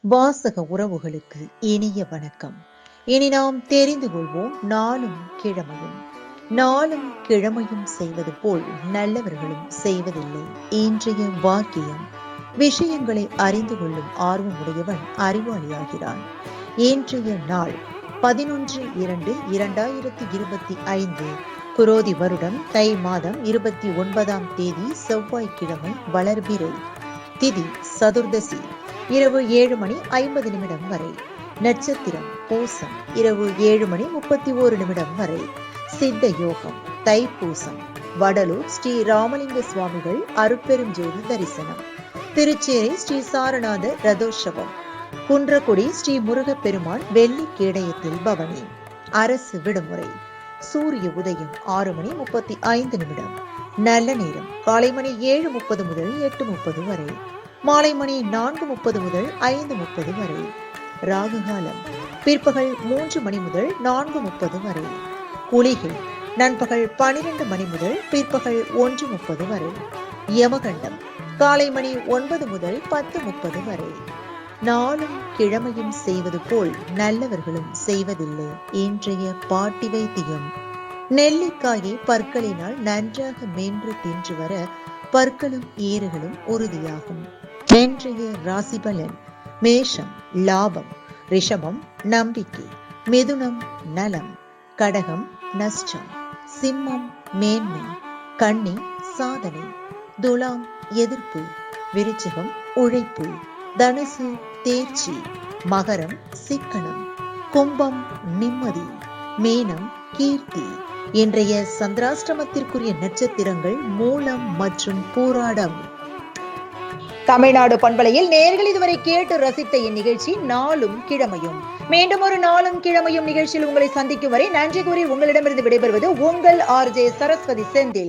வாசக உறவுகளுக்கு இனிய வணக்கம். இனி நாம் தெரிந்து கொள்வோம் நாளும் கிழமையும். நாளும் கிழமையும் செய்வது போல் நல்லவர்களும் செய்வதில்லை. இன்றைய வாக்கியம்: விஷயங்களை அறிந்து கொள்ளும் ஆர்வமுடையவன் அறிவாளியாகிறான். இன்றைய நாள் 11/2/2025 குரோதி வருடம் தை மாதம் 29ஆம் தேதி செவ்வாய்க்கிழமை. வளர்பிறை. திதி சதுர்தசி. இரவு 7:50 வரை. நட்சத்திரம் பூசம். இரவு 7:31 வரை. சித்த யோகம் தைப்பூசம். வடலூர் ஸ்ரீ ராமலிங்க சுவாமிகள் அருட்பெரும் ஜோதி தரிசனம். திருச்சேரை ஸ்ரீ சாரநாத ரதோற்சவம். குன்றக்குடி ஸ்ரீ முருகப்பெருமான் வெள்ளி கேடயத்தில் பவனி. அரசு விடுமுறை. சூரிய உதயம் 6:35. நல்ல நேரம் காலை மணி 7:30 முதல் 8:30 வரை. மாலை மணி 4:30 முதல் 5:30 வரை. ராகு காலம் பிற்பகல் 3 மணி முதல் 4:30 வரை. குளிகை நண்பகல் 12 மணி முதல் பிற்பகல் 1:30 வரை. யமகண்டம் காலை மணி 9 முதல் 10:30 வரை. நாளும் கிழமையும் செய்வது போல் நல்லவர்களும் செய்வதில்லை. இன்றைய பாட்டி வைத்தியம்: நெல்லிக்காயை பற்களினால் நன்றாக மென்று தின்று வர பற்களும் ஈறுகளும் உறுதியாகும். இன்றைய ராசி பலன்: மேஷம் லாபம், ரிஷபம் நம்பிக்கை, மிதுனம் நலம், கடகம் நஷ்டம், சிம்மம் மேன்மை, கன்னி சாதனை, துலாம் எதிர்ப்பு, விருச்சிகம் உழைப்பு, தனுசு தேர்ச்சி, மகரம் சிக்கனம், கும்பம் நிம்மதி, மீனம் கீர்த்தி. இன்றைய சந்திராஷ்டமத்திற்குரிய நட்சத்திரங்கள் மூலம் மற்றும் பூராடம். தமிழ்நாடு பண்பலையில் நேயர்கள் இதுவரை கேட்டு ரசித்த இந்நிகழ்ச்சி நாளும் கிழமையும். மீண்டும் ஒரு நாளும் கிழமையும் நிகழ்ச்சியில் உங்களை சந்திக்கும் வரை நன்றி கூறி உங்களிடமிருந்து விடைபெறுவது உங்கள் RJ சரஸ்வதி செந்தில்.